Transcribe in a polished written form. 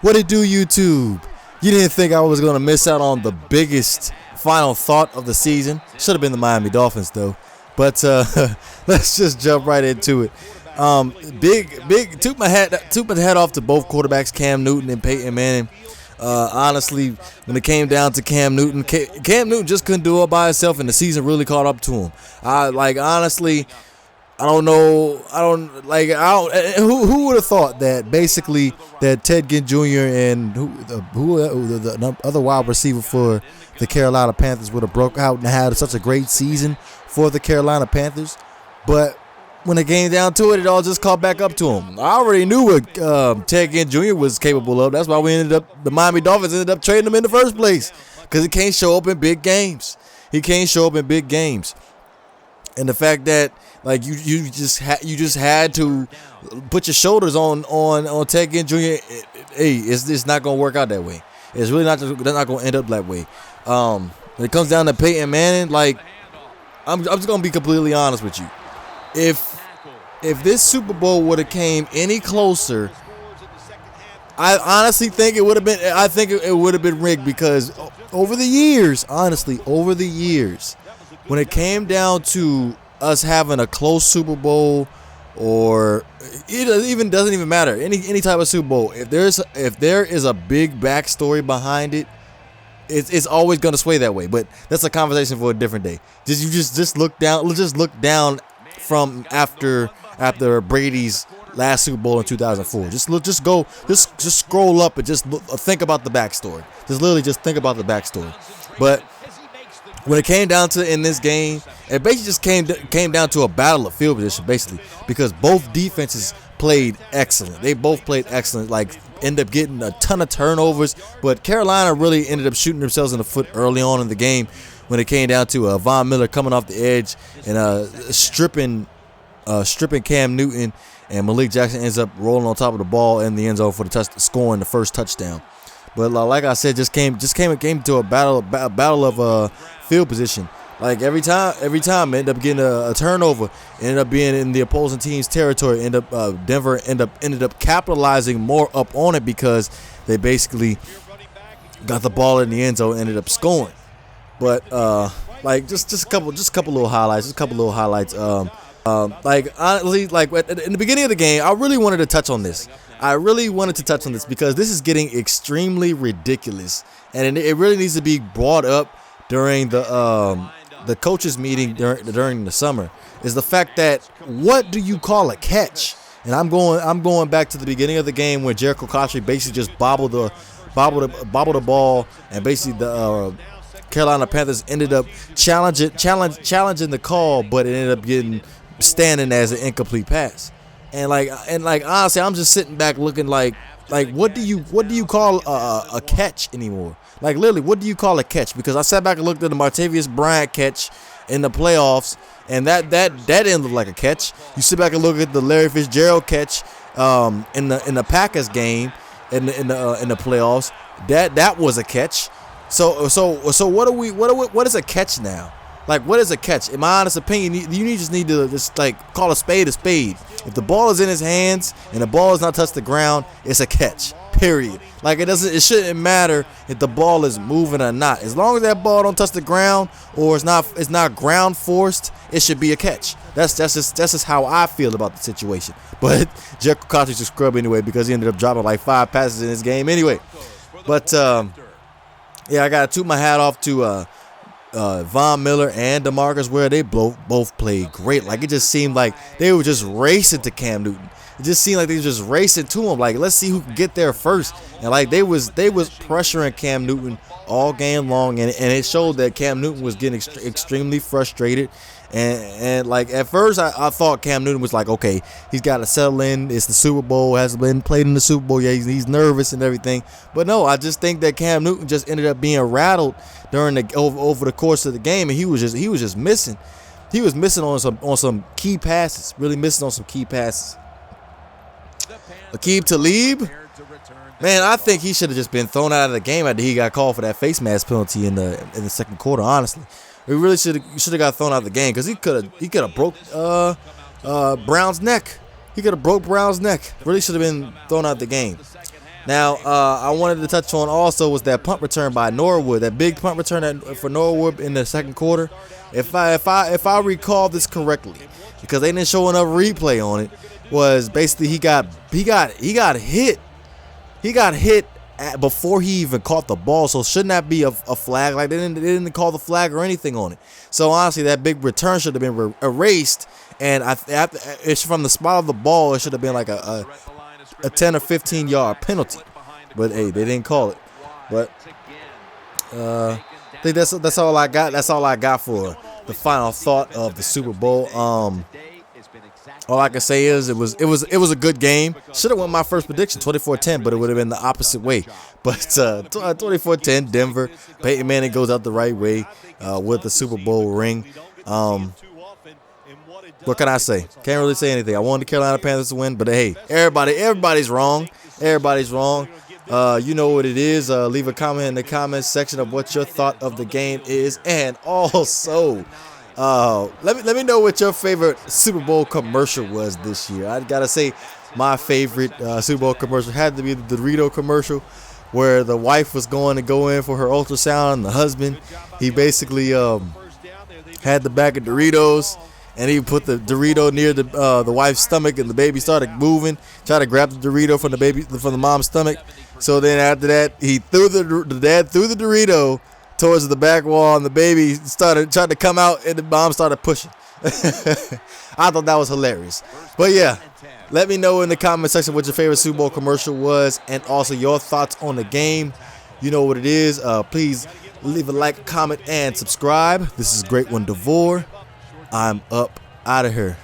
What it do, YouTube? You didn't think I was going to miss out on the biggest final thought of the season. Should have been the Miami Dolphins, though. But let's just jump right into it. Big, took my head off to both quarterbacks, Cam Newton and Peyton Manning. Honestly, when it came down to Cam Newton just couldn't do it by himself, and the season really caught up to him. Honestly, I don't know. Who would have thought that basically that Ted Ginn Jr. and the other wide receiver for the Carolina Panthers would have broke out and had such a great season for the Carolina Panthers, but when it came down to it all just caught back up to him. I already knew what Ted Ginn Jr. was capable of. That's why the Miami Dolphins ended up trading him in the first place, because he can't show up in big games. And the fact that you just had to put your shoulders on Ted Ginn Jr. It's not gonna work out that way. It's really not gonna end up that way. When it comes down to Peyton Manning, I'm just gonna be completely honest with you. If this Super Bowl would have came any closer, I honestly think it would have been. I think it would have been rigged, because over the years, when it came down to us having a close Super Bowl, or it doesn't even matter, any type of Super Bowl, if there is a big backstory behind it, it's always going to sway that way. But that's a conversation for a different day. Just look down from after Brady's last Super Bowl in 2004. Just scroll up and think about the backstory. Just think about the backstory. But when it came down to in this game, it basically just came down to a battle of field position, basically, because both defenses played excellent. They both played excellent. Ended up getting a ton of turnovers, but Carolina really ended up shooting themselves in the foot early on in the game when it came down to Von Miller coming off the edge and stripping Cam Newton, and Malik Jackson ends up rolling on top of the ball in the end zone for scoring the first touchdown. But like I said, just came to a battle of field position. Every time ended up getting a turnover, ended up being in the opposing team's territory. Denver ended up capitalizing more up on it, because they basically got the ball in the end zone, ended up scoring. But just a couple little highlights. Honestly, in the beginning of the game, I really wanted to touch on this. Because this is getting extremely ridiculous, and it really needs to be brought up during the coaches meeting during the summer. Is the fact that, what do you call a catch? And I'm going back to the beginning of the game where Jericho Cotchery basically just bobbled the ball, and basically the Carolina Panthers ended up challenging the call, but it ended up standing as an incomplete pass. And honestly, I'm just sitting back looking like what do you call a catch anymore? Literally, what do you call a catch? Because I sat back and looked at the Martavius Bryant catch in the playoffs, and that didn't look like a catch. You sit back and look at the Larry Fitzgerald catch in the Packers game in the playoffs. That was a catch. So what is a catch now? What is a catch? In my honest opinion, you just need to call a spade a spade. If the ball is in his hands and the ball has not touched the ground, it's a catch. Period. It shouldn't matter if the ball is moving or not. As long as that ball don't touch the ground, or it's not ground forced, it should be a catch. That's just how I feel about the situation. But Jericho Cotchery's a scrub anyway, because he ended up dropping 5 passes in this game anyway. But I gotta toot my hat off to Von Miller and DeMarcus Ware. They both played great. It just seemed like they were just racing to Cam Newton. It just seemed like they were just racing to him. Let's see who can get there first. And they was pressuring Cam Newton all game long, and it showed that Cam Newton was getting extremely frustrated. And at first I thought Cam Newton was okay, he's got to settle in. It's the Super Bowl, hasn't been played in the Super Bowl yet. He's nervous and everything. But no, I just think that Cam Newton just ended up being rattled during over the course of the game, and he was just missing. He was missing on some key passes. Really missing on some key passes. Aqib Talib, man, I think he should have just been thrown out of the game after he got called for that face mask penalty in the second quarter. Honestly, he really should have got thrown out of the game, because he could have broke Brown's neck. Really should have been thrown out of the game. Now, I wanted to touch on also was that punt return by Norwood, that big punt return for Norwood in the second quarter. If I recall this correctly, because they didn't show enough replay on it, was basically he got hit before he even caught the ball. So shouldn't that be a flag? Like they didn't call the flag or anything on it. So honestly, that big return should have been erased, and it's from the spot of the ball. It should have been like a 10 or 15 yard penalty, but hey, they didn't call it. But I think that's all I got. That's all I got for the final thought of the Super Bowl. All I can say is it was a good game. Should have won my first prediction 24-10, but it would have been the opposite way. But 24-10 Denver. Peyton Manning goes out the right way with the Super Bowl ring. What can I say? Can't really say anything. I wanted the Carolina Panthers to win, but hey, everybody's wrong. Everybody's wrong. You know what it is. Leave a comment in the comments section of what your thought of the game is, and also let me know what your favorite Super Bowl commercial was this year. I gotta say, my favorite Super Bowl commercial had to be the Dorito commercial, where the wife was going to go in for her ultrasound, and the husband, he basically had the bag of Doritos, and he put the Dorito near the wife's stomach, and the baby started moving, tried to grab the Dorito from the mom's stomach. So then after that, he threw the dad threw the Dorito towards the back wall, and the baby tried to come out, and the mom started pushing. I thought that was hilarious. But yeah, let me know in the comment section what your favorite Super Bowl commercial was, and also your thoughts on the game. You know what it is. Please leave a like, comment, and subscribe. This is Great One DeVore. I'm up out of here.